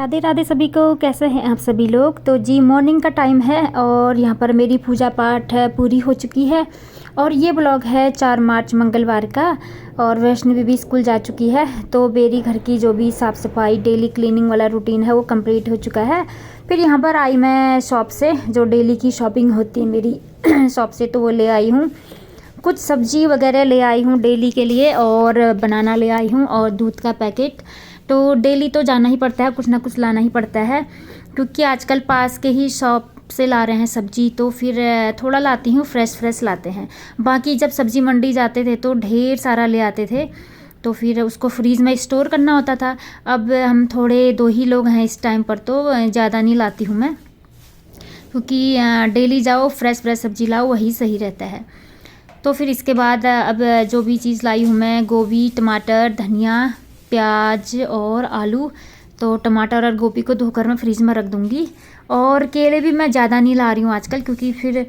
राधे राधे सभी को। कैसे हैं आप सभी लोग। तो जी मॉर्निंग का टाइम है और यहाँ पर मेरी पूजा पाठ पूरी हो चुकी है और ये ब्लॉग है 4 मार्च मंगलवार का। और वैष्णवी भी स्कूल जा चुकी है तो मेरी घर की जो भी साफ़ सफाई डेली क्लीनिंग वाला रूटीन है वो कंप्लीट हो चुका है। फिर यहाँ पर आई मैं शॉप से, जो डेली की शॉपिंग होती है मेरी शॉप से, तो वो ले आई हूँ। कुछ सब्जी वगैरह ले आई हूँ डेली के लिए और बनाना ले आई हूँ और दूध का पैकेट। तो डेली तो जाना ही पड़ता है, कुछ ना कुछ लाना ही पड़ता है क्योंकि आजकल पास के ही शॉप से ला रहे हैं सब्जी, तो फिर थोड़ा लाती हूँ, फ्रेश लाते हैं। बाकी जब सब्जी मंडी जाते थे तो ढेर सारा ले आते थे, तो फिर उसको फ्रीज़ में स्टोर करना होता था। अब हम थोड़े 2 ही लोग हैं इस टाइम पर, तो ज़्यादा नहीं लाती हूँ मैं, क्योंकि डेली जाओ फ्रेश सब्जी लाओ, वही सही रहता है। तो फिर इसके बाद अब जो भी चीज़ लाई हूँ मैं, गोभी, टमाटर, धनिया, प्याज और आलू। तो टमाटर और गोभी को धोकर मैं फ्रीज में रख दूँगी। और केले भी मैं ज़्यादा नहीं ला रही हूँ आजकल, क्योंकि फिर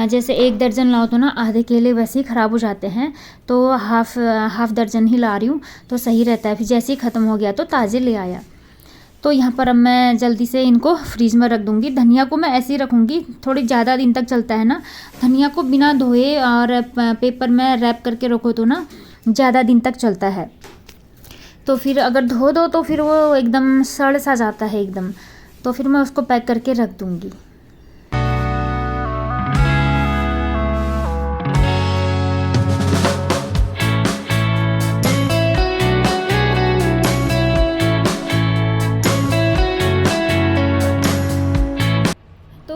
जैसे 1 दर्जन लाओ तो ना आधे केले वैसे ही ख़राब हो जाते हैं, तो हाफ दर्जन ही ला रही हूँ तो सही रहता है। फिर जैसे ही ख़त्म हो गया तो ताज़े ले आया। तो यहाँ पर अब मैं जल्दी से इनको फ्रीज में रख दूँगी। धनिया को मैं ऐसे ही रखूँगी, थोड़ी ज़्यादा दिन तक चलता है ना। धनिया को बिना धोए और पेपर में रैप करके रखो तो ना ज़्यादा दिन तक चलता है। तो फिर अगर धो दो तो फिर वो एकदम सड़ सा जाता है एकदम, तो फिर मैं उसको पैक करके रख दूँगी।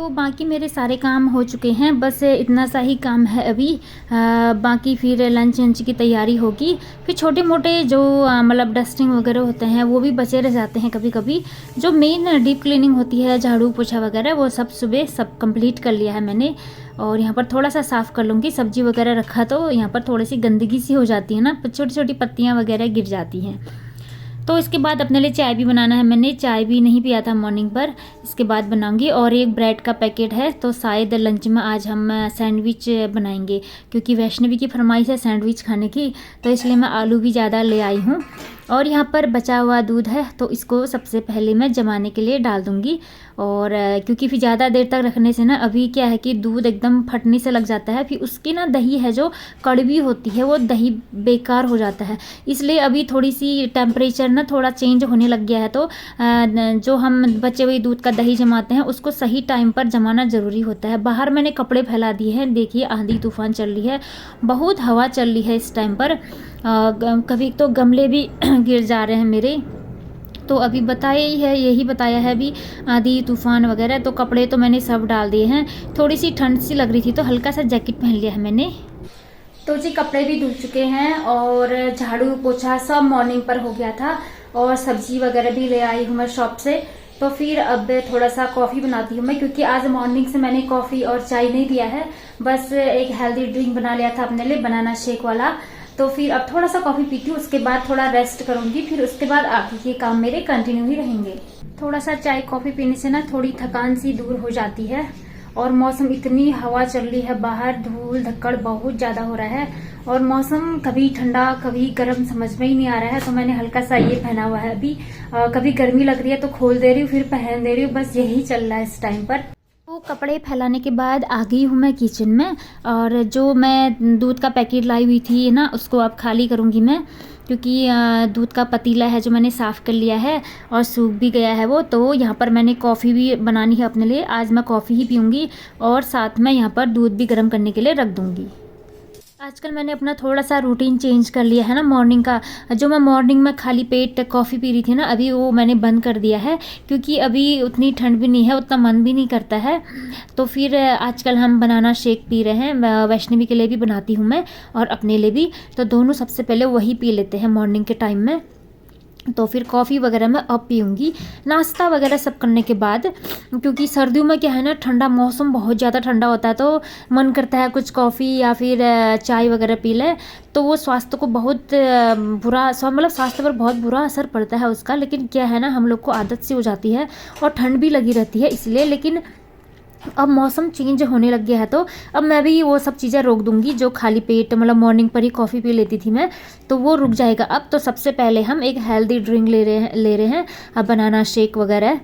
बाकी मेरे सारे काम हो चुके हैं, बस इतना सा ही काम है अभी। बाकी फिर लंच की तैयारी होगी। फिर छोटे मोटे जो मतलब डस्टिंग वगैरह होते हैं वो भी बचे रह जाते हैं कभी कभी। जो मेन डीप क्लीनिंग होती है, झाड़ू पोछा वगैरह, वो सब सुबह सब कंप्लीट कर लिया है मैंने। और यहाँ पर थोड़ा सा साफ़ कर लूँगी। सब्जी वगैरह रखा तो यहाँ पर थोड़ी सी गंदगी सी हो जाती है ना, छोटी छोटी पत्तियाँ वगैरह गिर जाती हैं। तो इसके बाद अपने लिए चाय भी बनाना है। मैंने चाय भी नहीं पिया था मॉर्निंग पर, इसके बाद बनाऊंगी। और एक ब्रेड का पैकेट है, तो शायद लंच में आज हम सैंडविच बनाएंगे, क्योंकि वैष्णवी की फरमाइश है सैंडविच खाने की, तो इसलिए मैं आलू भी ज़्यादा ले आई हूँ। और यहाँ पर बचा हुआ दूध है, तो इसको सबसे पहले मैं जमाने के लिए डाल दूँगी। और क्योंकि फिर ज़्यादा देर तक रखने से ना, अभी क्या है कि दूध एकदम फटने से लग जाता है, फिर उसकी ना दही है जो कड़वी होती है, वो दही बेकार हो जाता है। इसलिए अभी थोड़ी सी टेम्परेचर ना थोड़ा चेंज होने लग गया है, तो जो हम बचे हुए दूध का दही जमाते हैं उसको सही टाइम पर जमाना ज़रूरी होता है। बाहर मैंने कपड़े फैला दिए हैं, देखिए आंधी तूफान चल रही है, बहुत हवा चल रही है इस टाइम पर। कभी तो गमले भी गिर जा रहे हैं मेरे। तो अभी यही बताया है अभी आंधी तूफान वगैरह। तो कपड़े तो मैंने सब डाल दिए हैं। थोड़ी सी ठंड सी लग रही थी तो हल्का सा जैकेट पहन लिया है मैंने। तो जी कपड़े भी धुल चुके हैं और झाड़ू पोछा सब मॉर्निंग पर हो गया था। और सब्जी वगैरह भी ले आई हूँ मैं शॉप से। तो फिर अब थोड़ा सा कॉफ़ी बनाती हूँ मैं, क्योंकि आज मॉर्निंग से मैंने कॉफ़ी और चाय नहीं दिया है, बस एक हेल्दी ड्रिंक बना लिया था अपने लिए, बनाना शेक वाला। तो फिर अब थोड़ा सा कॉफ़ी पीती हूँ, उसके बाद थोड़ा रेस्ट करूँगी, फिर उसके बाद आगे के काम मेरे कंटिन्यू ही रहेंगे। थोड़ा सा चाय कॉफ़ी पीने से ना थोड़ी थकान सी दूर हो जाती है। और मौसम, इतनी हवा चल रही है बाहर, धूल धक्कड़ बहुत ज़्यादा हो रहा है और मौसम कभी ठंडा कभी गर्म समझ में ही नहीं आ रहा है। तो मैंने हल्का सा ये पहना हुआ है अभी। कभी गर्मी लग रही है तो खोल दे रही हूँ, फिर पहन दे रही हूँ, बस यही चल रहा है इस टाइम पर। तो कपड़े फैलाने के बाद आ गई हूँ मैं किचन में। और जो मैं दूध का पैकेट लाई हुई थी ना, उसको अब खाली करूँगी मैं, क्योंकि दूध का पतीला है जो मैंने साफ़ कर लिया है और सूख भी गया है वो। तो यहाँ पर मैंने कॉफ़ी भी बनानी है अपने लिए, आज मैं कॉफ़ी ही पीऊँगी और साथ में यहाँ पर दूध भी गर्म करने के लिए रख दूँगी। आजकल मैंने अपना थोड़ा सा रूटीन चेंज कर लिया है ना मॉर्निंग का। जो मैं मॉर्निंग में खाली पेट कॉफ़ी पी रही थी ना, अभी वो मैंने बंद कर दिया है, क्योंकि अभी उतनी ठंड भी नहीं है, उतना मन भी नहीं करता है। तो फिर आजकल हम बनाना शेक पी रहे हैं। वैष्णवी के लिए भी बनाती हूँ मैं और अपने लिए भी, तो दोनों सबसे पहले वही पी लेते हैं मॉर्निंग के टाइम में। तो फिर कॉफ़ी वगैरह मैं अब पीऊँगी नाश्ता वगैरह सब करने के बाद, क्योंकि सर्दियों में क्या है ना, ठंडा मौसम बहुत ज़्यादा ठंडा होता है, तो मन करता है कुछ कॉफ़ी या फिर चाय वगैरह पी लें। तो वो स्वास्थ्य को बहुत मतलब स्वास्थ्य पर बहुत बुरा असर पड़ता है उसका। लेकिन क्या है ना, हम लोग को आदत सी हो जाती है और ठंड भी लगी रहती है इसलिए। लेकिन अब मौसम चेंज होने लग गया है तो अब मैं भी वो सब चीज़ें रोक दूंगी, जो खाली पेट मतलब मॉर्निंग पर ही कॉफ़ी पी लेती थी मैं, तो वो रुक जाएगा अब। तो सबसे पहले हम एक हेल्दी ड्रिंक ले रहे हैं अब बनाना शेक वगैरह।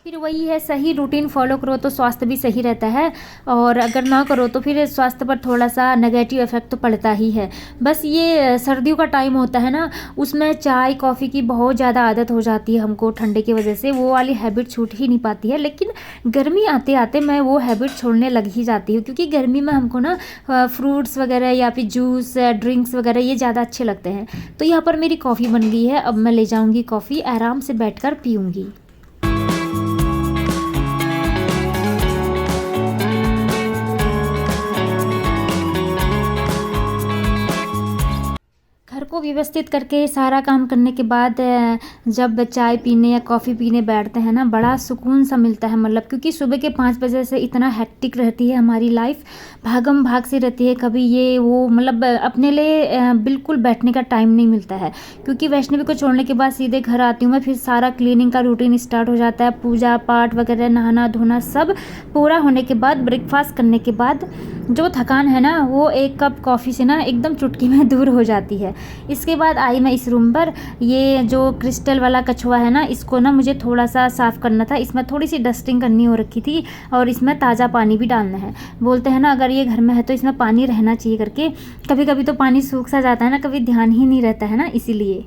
फिर वही है, सही रूटीन फॉलो करो तो स्वास्थ्य भी सही रहता है, और अगर ना करो तो फिर स्वास्थ्य पर थोड़ा सा नेगेटिव इफेक्ट तो पड़ता ही है। बस ये सर्दियों का टाइम होता है ना, उसमें चाय कॉफ़ी की बहुत ज़्यादा आदत हो जाती है हमको ठंडे की वजह से, वो वाली हैबिट छूट ही नहीं पाती है। लेकिन गर्मी आते आते मैं वो हैबिट छोड़ने लग ही जाती हूँ, क्योंकि गर्मी में हमको ना फ्रूट्स वगैरह या फिर जूस ड्रिंक्स वगैरह ये ज़्यादा अच्छे लगते हैं। तो यहाँ पर मेरी कॉफ़ी बन गई है, अब मैं ले जाऊँगी कॉफ़ी, आराम से बैठ कर पीऊँगी। घर को व्यवस्थित करके सारा काम करने के बाद जब चाय पीने या कॉफ़ी पीने बैठते हैं ना, बड़ा सुकून सा मिलता है। मतलब क्योंकि सुबह के 5 बजे से इतना हेक्टिक रहती है हमारी लाइफ, भागम भाग से रहती है, कभी ये वो मतलब अपने लिए बिल्कुल बैठने का टाइम नहीं मिलता है। क्योंकि वैष्णवी को छोड़ने के बाद सीधे घर आती हूँ मैं, फिर सारा क्लीनिंग का रूटीन स्टार्ट हो जाता है, पूजा पाठ वगैरह, नहाना धोना सब पूरा होने के बाद, ब्रेकफास्ट करने के बाद जो थकान है ना, वो एक कप कॉफ़ी से ना एकदम चुटकी में दूर हो जाती है। इसके बाद आई मैं इस रूम पर, ये जो क्रिस्टल वाला कछुआ है ना, इसको ना मुझे थोड़ा सा साफ़ करना था, इसमें थोड़ी सी डस्टिंग करनी हो रखी थी, और इसमें ताज़ा पानी भी डालना है। बोलते हैं ना अगर ये घर में है तो इसमें पानी रहना चाहिए करके, कभी कभी तो पानी सूख सा जाता है ना, कभी ध्यान ही नहीं रहता है ना, इसीलिए।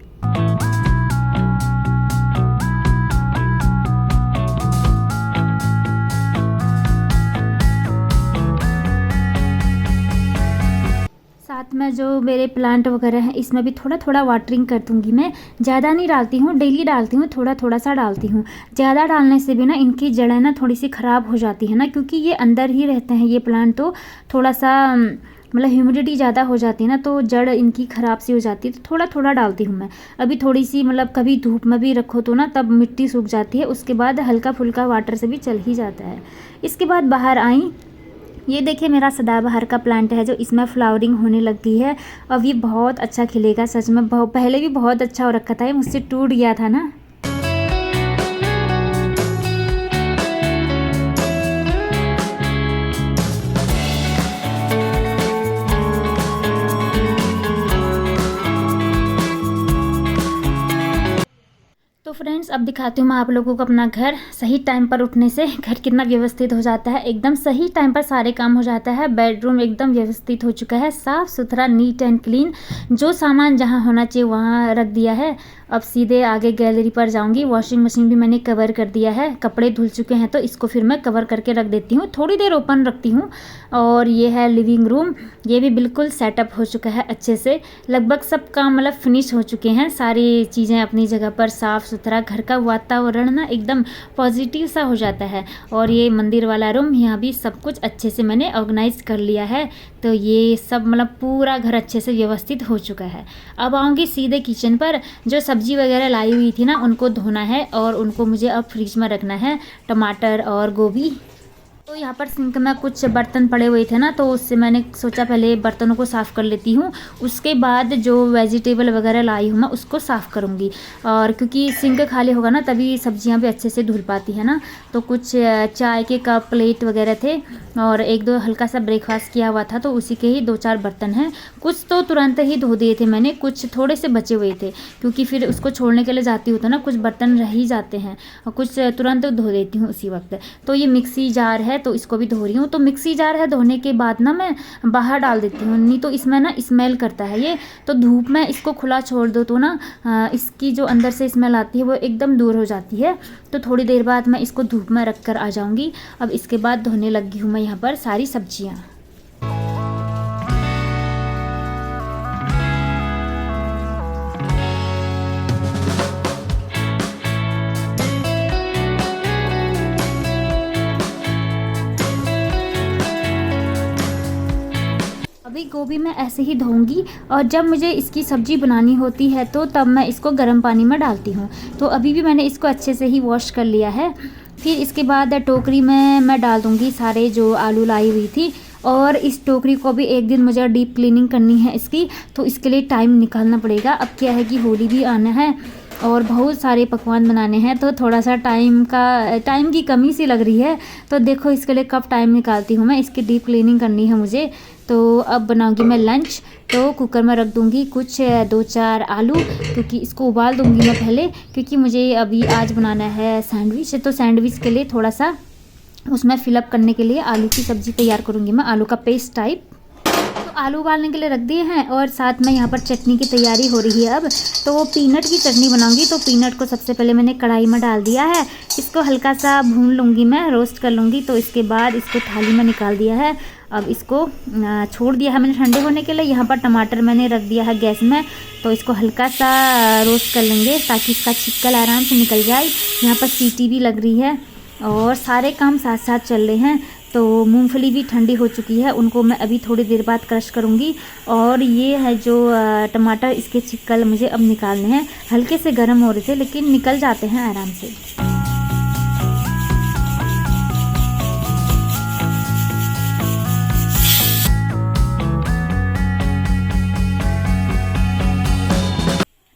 साथ में जो मेरे प्लांट वगैरह हैं इसमें भी थोड़ा थोड़ा वाटरिंग कर दूंगी मैं, ज़्यादा नहीं डालती हूँ, डेली डालती हूँ, थोड़ा थोड़ा सा डालती हूँ। ज़्यादा डालने से भी ना इनकी जड़ें ना थोड़ी सी ख़राब हो जाती है ना, क्योंकि ये अंदर ही रहते हैं ये प्लांट, तो थोड़ा सा मतलब ह्यूमिडिटी ज़्यादा हो जाती है ना, तो जड़ इनकी ख़राब सी हो जाती है, तो थोड़ा थोड़ा डालती हूँ मैं। अभी थोड़ी सी मतलब कभी धूप में भी रखो तो ना तब मिट्टी सूख जाती है, उसके बाद हल्का फुल्का वाटर से भी चल ही जाता है। इसके बाद बाहर आई, ये देखिए मेरा सदाबहार का प्लांट है, जो इसमें फ्लावरिंग होने लग गई है। अब ये बहुत अच्छा खिलेगा सच में, पहले भी बहुत अच्छा हो रखा था, ये मुझसे टूट गया था ना। तो फ्रेंड्स अब दिखाती हूँ मैं आप लोगों को अपना घर। सही टाइम पर उठने से घर कितना व्यवस्थित हो जाता है, एकदम सही टाइम पर सारे काम हो जाता है। बेडरूम एकदम व्यवस्थित हो चुका है, साफ़ सुथरा, नीट एंड क्लीन, जो सामान जहाँ होना चाहिए वहाँ रख दिया है। अब सीधे आगे गैलरी पर जाऊंगी। वॉशिंग मशीन भी मैंने कवर कर दिया है, कपड़े धुल चुके हैं तो इसको फिर मैं कवर करके रख देती हूँ, थोड़ी देर ओपन रखती हूँ। और ये है लिविंग रूम, ये भी बिल्कुल सेटअप हो चुका है अच्छे से, लगभग सब काम मतलब फिनिश हो चुके हैं, सारी चीज़ें अपनी जगह पर, साफ़ सुथरा। घर का वातावरण ना एकदम पॉजिटिव सा हो जाता है। और ये मंदिर वाला रूम, यहाँ भी सब कुछ अच्छे से मैंने ऑर्गेनाइज कर लिया है, तो ये सब मतलब पूरा घर अच्छे से व्यवस्थित हो चुका है। अब आऊँगी सीधे किचन पर। जो सब्जी वगैरह लाई हुई थी ना उनको धोना है, और उनको मुझे अब फ्रिज में रखना है, टमाटर और गोभी। तो यहाँ पर सिंक में कुछ बर्तन पड़े हुए थे ना, तो उससे मैंने सोचा पहले बर्तनों को साफ़ कर लेती हूँ, उसके बाद जो वेजिटेबल वगैरह लाई हूँ मैं उसको साफ़ करूँगी। और क्योंकि सिंक खाली होगा ना तभी सब्जियाँ भी अच्छे से धुल पाती है ना। तो कुछ चाय के कप, प्लेट वगैरह थे, और एक दो हल्का सा ब्रेकफास्ट किया हुआ था, तो उसी के ही 2-4 बर्तन हैं। कुछ तो तुरंत ही धो दिए थे मैंने, कुछ थोड़े से बचे हुए थे, क्योंकि फिर उसको छोड़ने के लिए जाती हूँ तो ना कुछ बर्तन रह ही जाते हैं, और कुछ तुरंत धो देती हूँ उसी वक्त। तो ये मिक्सी जार है तो इसको भी धो रही हूँ। तो मिक्सी जार है, धोने के बाद ना मैं बाहर डाल देती हूँ, नहीं तो इसमें ना स्मेल करता है ये। तो धूप में इसको खुला छोड़ दो तो ना इसकी जो अंदर से स्मेल आती है वो एकदम दूर हो जाती है। तो थोड़ी देर बाद मैं इसको धूप में रख कर आ जाऊँगी। अब इसके बाद धोने लगी हूँ मैं यहाँ पर सारी सब्जियाँ। अभी गोभी मैं ऐसे ही धोऊंगी, और जब मुझे इसकी सब्ज़ी बनानी होती है तो तब मैं इसको गर्म पानी में डालती हूँ। तो अभी भी मैंने इसको अच्छे से ही वॉश कर लिया है। फिर इसके बाद टोकरी में मैं डाल दूँगी सारे जो आलू लाई हुई थी, और इस टोकरी को भी एक दिन मुझे डीप क्लीनिंग करनी है इसकी, तो इसके लिए टाइम निकालना पड़ेगा। अब क्या है कि होली भी आना है, और बहुत सारे पकवान बनाने हैं, तो थोड़ा सा टाइम की कमी सी लग रही है। तो देखो इसके लिए कब टाइम निकालती हूँ मैं। इसकी डीप क्लीनिंग करनी है मुझे। तो अब बनाऊंगी मैं लंच। तो कुकर में रख दूंगी कुछ 2-4 आलू, क्योंकि इसको उबाल दूंगी मैं पहले, क्योंकि मुझे अभी आज बनाना है सैंडविच। तो सैंडविच के लिए थोड़ा सा उसमें फिलअप करने के लिए आलू की सब्ज़ी तैयार करूँगी मैं, आलू का पेस्ट टाइप। तो आलू उबालने के लिए रख दिए हैं, और साथ में यहाँ पर चटनी की तैयारी हो रही है अब। तो वो पीनट की चटनी बनाऊंगी। तो पीनट को सबसे पहले मैंने कढ़ाई में डाल दिया है। इसको हल्का सा भून लूँगी मैं, रोस्ट कर लूँगी। तो इसके बाद इसको थाली में निकाल दिया है। अब इसको छोड़ दिया है मैंने ठंडे होने के लिए। यहाँ पर टमाटर मैंने रख दिया है गैस में। तो इसको हल्का सा रोस्ट कर लेंगे ताकि इसका छिक्कल आराम से निकल जाए। यहाँ पर सीटी भी लग रही है और सारे काम साथ साथ चल रहे हैं। तो मूंगफली भी ठंडी हो चुकी है, उनको मैं अभी थोड़ी देर बाद क्रश करूँगी। और ये है जो टमाटर, इसके छिक्कल मुझे अब निकालने हैं। हल्के से गर्म हो रहे थे लेकिन निकल जाते हैं आराम से।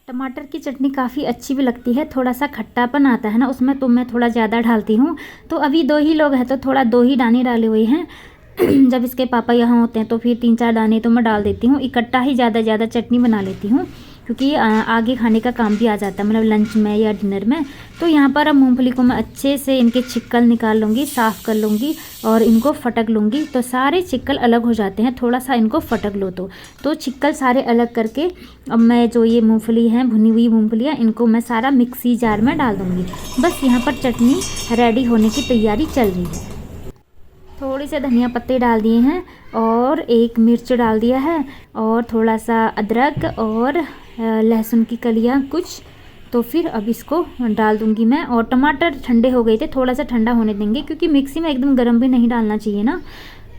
टमाटर की चटनी काफ़ी अच्छी भी लगती है, थोड़ा सा खट्टापन आता है ना उसमें, तो मैं थोड़ा ज़्यादा डालती हूँ। तो अभी 2 ही लोग हैं तो थोड़ा 2 ही दाने डाले हुए हैं। जब इसके पापा यहाँ होते हैं तो फिर 3-4 दाने तो मैं डाल देती हूँ। इकट्ठा ही ज़्यादा चटनी बना लेती हूँ, क्योंकि आगे खाने का काम भी आ जाता है, मतलब लंच में या डिनर में। तो यहाँ पर अब मूंगफली को मैं अच्छे से इनके छिक्कल निकाल लूँगी, साफ़ कर लूँगी और इनको फटक लूँगी। तो सारे छिक्कल अलग हो जाते हैं, थोड़ा सा इनको फटक लो। तो छिक्कल सारे अलग करके अब मैं जो ये मूंगफली हैं, भुनी हुई मूंगफलियाँ, इनको मैं सारा मिक्सी जार में डाल दूँगी। बस यहाँ पर चटनी रेडी होने की तैयारी चल रही है। थोड़ी से धनिया पत्ते डाल दिए हैं और 1 मिर्च डाल दिया है और थोड़ा सा अदरक और लहसुन की कलियाँ कुछ। तो फिर अब इसको डाल दूंगी मैं। और टमाटर ठंडे हो गए थे, थोड़ा सा ठंडा होने देंगे, क्योंकि मिक्सी में एकदम गर्म भी नहीं डालना चाहिए ना।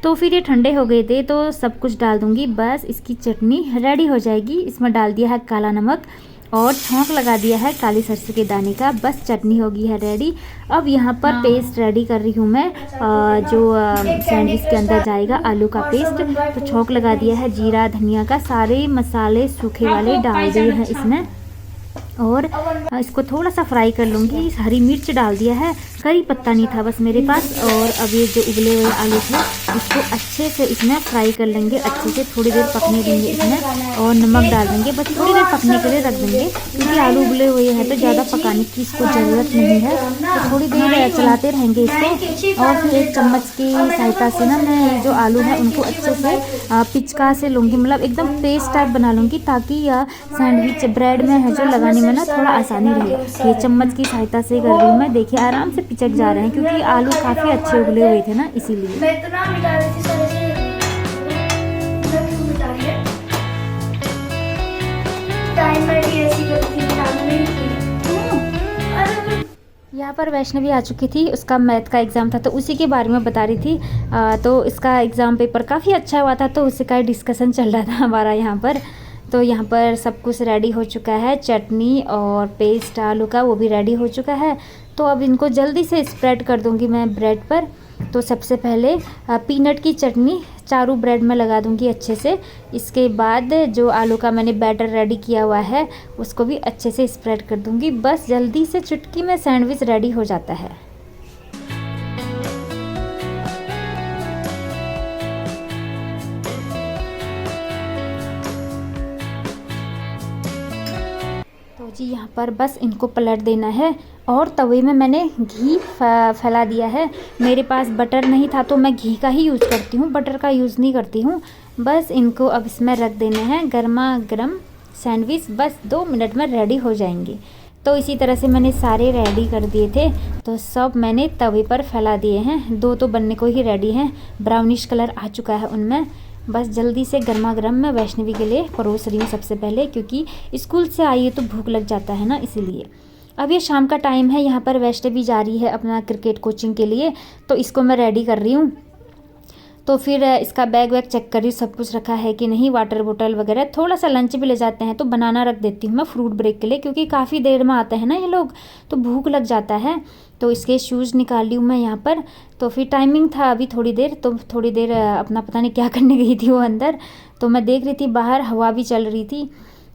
तो फिर ये ठंडे हो गए थे तो सब कुछ डाल दूंगी। बस इसकी चटनी रेडी हो जाएगी। इसमें डाल दिया है काला नमक और छौंक लगा दिया है काली सरसों के दाने का। बस चटनी होगी है रेडी। अब यहाँ पर पेस्ट रेडी कर रही हूँ मैं, जो सैंडविच के अंदर जाएगा, आलू का पेस्ट। तो छौंक लगा दिया है जीरा धनिया का, सारे मसाले सूखे वाले डाल दिए हैं इसमें। और इसको थोड़ा सा फ्राई कर लूँगी। हरी मिर्च डाल दिया है, करी पत्ता नहीं था बस मेरे पास। और अब ये जो उबले हुए आलू थे इसको अच्छे से इसमें फ्राई कर लेंगे, अच्छे से थोड़ी देर पकने देंगे इसमें। और नमक डाल देंगे, बस थोड़ी देर पकने के लिए रख देंगे, क्योंकि आलू उबले हुए हैं तो ज़्यादा पकाने की इसको ज़रूरत नहीं है। तो थोड़ी देर चलाते रहेंगे इसको। और फिर 1 चम्मच की सहायता से ना मैं जो आलू है उनको अच्छे से पिचका से लूँगी, मतलब एकदम पेस्ट टाइप बना लूँगी, ताकि सैंडविच ब्रेड में है जो लगाने में ना थोड़ा आसानी रहे। ये चम्मच की सहायता से कर रही हूँ मैं। देखिए आराम से पिचक जा रहे हैं, क्योंकि आलू काफ़ी अच्छे उबले हुए थे ना, इसीलिए। यहाँ पर वैष्णवी आ चुकी थी, उसका मैथ का एग्ज़ाम था तो उसी के बारे में बता रही थी। तो इसका एग्ज़ाम पेपर काफ़ी अच्छा हुआ था, तो उसी का डिस्कशन चल रहा था हमारा यहाँ पर। तो यहाँ पर सब कुछ रेडी हो चुका है, चटनी और पेस्ट आलू का वो भी रेडी हो चुका है। तो अब इनको जल्दी से स्प्रेड कर दूँगी मैं ब्रेड पर। तो सबसे पहले पीनट की चटनी चारों ब्रेड में लगा दूँगी अच्छे से। इसके बाद जो आलू का मैंने बैटर रेडी किया हुआ है उसको भी अच्छे से स्प्रेड कर दूँगी। बस जल्दी से चुटकी में सैंडविच रेडी हो जाता है। जी यहाँ पर बस इनको पलट देना है। और तवे में मैंने घी फैला दिया है। मेरे पास बटर नहीं था तो मैं घी का ही यूज़ करती हूँ, बटर का यूज़ नहीं करती हूँ। बस इनको अब इसमें रख देना है। गर्मा गर्म सैंडविच बस 2 मिनट में रेडी हो जाएंगे। तो इसी तरह से मैंने सारे रेडी कर दिए थे, तो सब मैंने तवे पर फैला दिए हैं। 2 तो बनने को ही रेडी हैं, ब्राउनिश कलर आ चुका है उनमें। बस जल्दी से गर्मा गर्म मैं वैष्णवी के लिए परोस रही हूँ सबसे पहले, क्योंकि स्कूल से आई है तो भूख लग जाता है ना, इसीलिए। अब ये शाम का टाइम है, यहाँ पर वैष्णवी जा रही है अपना क्रिकेट कोचिंग के लिए, तो इसको मैं रेडी कर रही हूँ। तो फिर इसका बैग वैग चेक कर रही हूँ सब कुछ रखा है कि नहीं, वाटर बोतल वगैरह। थोड़ा सा लंच भी ले जाते हैं तो बनाना रख देती हूँ मैं फ्रूट ब्रेक के लिए, क्योंकि काफ़ी देर में आते हैं ना ये लोग, तो भूख लग जाता है। तो इसके शूज़ निकाल ली हूँ मैं यहाँ पर। तो फिर टाइमिंग था अभी थोड़ी देर, तो थोड़ी देर अपना पता नहीं क्या करने गई थी वो अंदर। तो मैं देख रही थी बाहर हवा भी चल रही थी,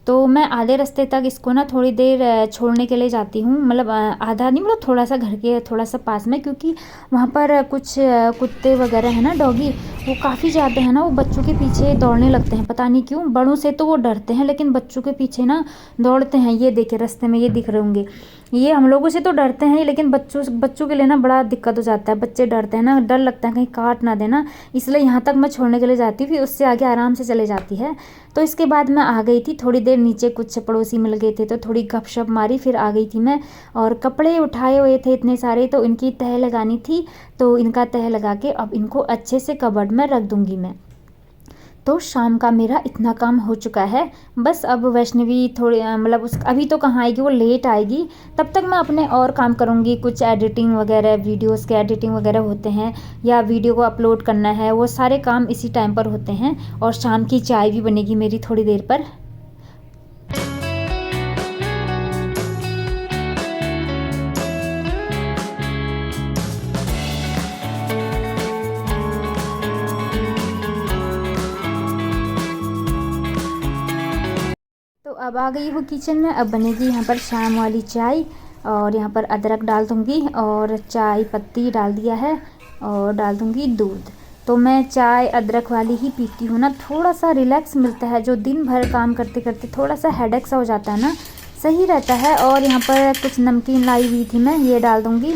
तो मैं आधे रास्ते तक इसको ना थोड़ी देर छोड़ने के लिए जाती हूँ, मतलब आधा नहीं, मतलब थोड़ा सा घर के थोड़ा सा पास में, क्योंकि वहाँ पर कुछ कुत्ते वगैरह है ना, डॉगी, वो काफ़ी ज़्यादा है ना, वो बच्चों के पीछे दौड़ने लगते हैं, पता नहीं क्यों। बड़ों से तो वो डरते हैं, लेकिन बच्चों के पीछे ना दौड़ते हैं। ये देखे रास्ते में ये दिख रहे होंगे, ये हम लोगों से तो डरते हैं, लेकिन बच्चों के लिए ना बड़ा दिक्कत हो जाता है। बच्चे डरते हैं ना, डर लगता है कहीं काट ना देना, इसलिए यहाँ तक मैं छोड़ने के लिए जाती हूँ, फिर उससे आगे आराम से चले जाती है। तो इसके बाद मैं आ गई थी, थोड़ी देर नीचे कुछ पड़ोसी मिल गए थे तो थोड़ी गपशप मारी, फिर आ गई थी मैं। और कपड़े उठाए हुए थे इतने सारे, तो इनकी तह लगानी थी, तो इनका तह लगा के अब इनको अच्छे से कबर्ड में रख दूँगी मैं। तो शाम का मेरा इतना काम हो चुका है। बस अब वैष्णवी थोड़ी मतलब उस अभी तो कहाँ आएगी, वो लेट आएगी। तब तक मैं अपने और काम करूँगी, कुछ एडिटिंग वगैरह, वीडियोस के एडिटिंग वगैरह होते हैं, या वीडियो को अपलोड करना है, वो सारे काम इसी टाइम पर होते हैं। और शाम की चाय भी बनेगी मेरी थोड़ी देर पर। तो अब आ गई हूँ किचन में। अब बनेगी यहाँ पर शाम वाली चाय, और यहाँ पर अदरक डाल दूँगी और चाय पत्ती डाल दिया है, और डाल दूँगी दूध। तो मैं चाय अदरक वाली ही पीती हूँ ना, थोड़ा सा रिलैक्स मिलता है, जो दिन भर काम करते करते थोड़ा सा हेडेक सा हो जाता है ना, सही रहता है। और यहाँ पर कुछ नमकीन लाई हुई थी मैं, ये डाल दूँगी।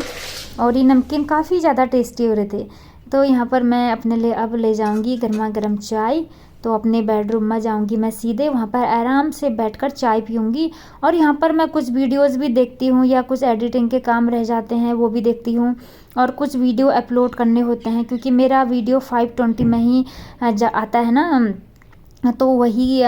और ये नमकीन काफ़ी ज़्यादा टेस्टी हो रहे थे। तो यहाँ पर मैं अपने लिए अब ले जाऊँगी गर्मा गर्म चाय। तो अपने बेडरूम में जाऊंगी मैं सीधे, वहाँ पर आराम से बैठकर चाय पीऊँगी। और यहाँ पर मैं कुछ वीडियोस भी देखती हूँ, या कुछ एडिटिंग के काम रह जाते हैं वो भी देखती हूँ, और कुछ वीडियो अपलोड करने होते हैं, क्योंकि मेरा वीडियो 520 में ही आता है ना, तो वही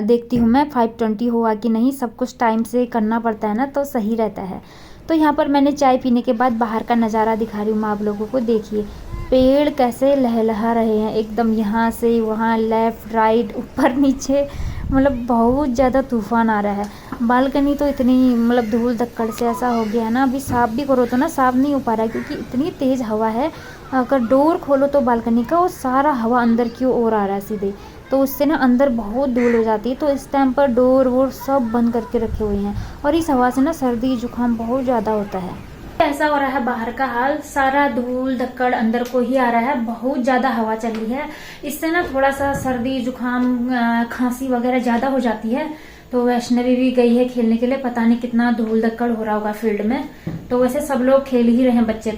देखती हूँ मैं 520 हुआ कि नहीं, सब कुछ टाइम से करना पड़ता है ना, तो सही रहता है। तो यहाँ पर मैंने चाय पीने के बाद बाहर का नज़ारा दिखा रही हूँ मैं आप लोगों को। देखिए पेड़ कैसे लहलहा रहे हैं एकदम, यहाँ से वहाँ, लेफ़्ट राइट ऊपर नीचे, मतलब बहुत ज़्यादा तूफ़ान आ रहा है। बालकनी तो इतनी मतलब धूल धक्कड़ से ऐसा हो गया है ना, अभी साफ़ भी करो तो ना साफ़ नहीं हो पा रहा है, क्योंकि इतनी तेज़ हवा है। अगर डोर खोलो तो बालकनी का, वो सारा हवा अंदर की ओर आ रहा है सीधे, तो उससे ना अंदर बहुत धूल हो जाती है। तो इस टाइम पर डोर वोर सब बंद करके रखे हुए हैं, और इस हवा से ना सर्दी जुकाम बहुत ज़्यादा होता है। ऐसा हो रहा है बाहर का हाल, सारा धूल धक्कड़ अंदर को ही आ रहा है, बहुत ज्यादा हवा चल रही है। इससे ना थोड़ा सा सर्दी जुकाम खांसी वगैरह ज्यादा हो जाती है। तो वैष्णवी भी गई है खेलने के लिए, पता नहीं कितना धूल धक्कड़ हो रहा होगा फील्ड में। तो वैसे सब लोग खेल ही रहे हैं बच्चे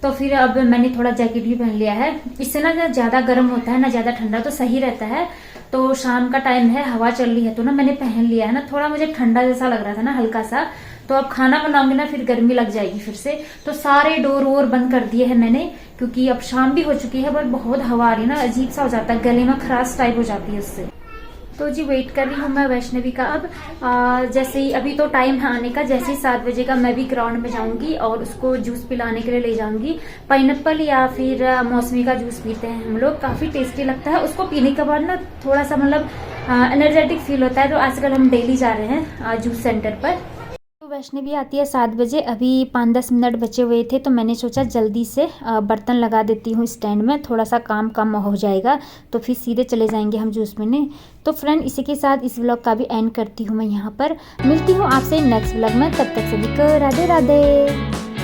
तो फिर अब मैंने थोड़ा जैकेट भी पहन लिया है। इससे ना ज्यादा गर्म होता है ना ज्यादा ठंडा, तो सही रहता है। तो शाम का टाइम है, हवा चल रही है, तो ना मैंने पहन लिया है ना, थोड़ा मुझे ठंडा जैसा लग रहा था ना हल्का सा। तो अब खाना बनाऊंगी ना, फिर गर्मी लग जाएगी फिर से। तो सारे डोर वोर बंद कर दिए हैं मैंने, क्योंकि अब शाम भी हो चुकी है, बट बहुत हवा आ रही है ना, अजीब सा हो जाता है, गले में खराश टाइप हो जाती है उससे। तो जी वेट कर रही हूँ मैं वैष्णवी का। अब जैसे ही अभी तो टाइम है आने का, जैसे ही 7 बजे का मैं भी ग्राउंड में जाऊंगी और उसको जूस पिलाने के लिए ले जाऊंगी। पाइनएप्पल या फिर मौसमी का जूस पीते हैं हम लोग, काफी टेस्टी लगता है। उसको पीने के बाद ना थोड़ा सा मतलब एनर्जेटिक फील होता है। तो आजकल हम डेली जा रहे हैं जूस सेंटर पर। तो वैष्णवी आती है 7 बजे, अभी 5-10 मिनट बचे हुए थे, तो मैंने सोचा जल्दी से बर्तन लगा देती हूँ स्टैंड में, थोड़ा सा काम कम हो जाएगा, तो फिर सीधे चले जाएंगे हम जूस पीने। तो फ्रेंड इसी के साथ इस व्लॉग का भी एंड करती हूँ मैं यहाँ पर। मिलती हूँ आपसे नेक्स्ट व्लॉग में, तब तक सभी को राधे राधे।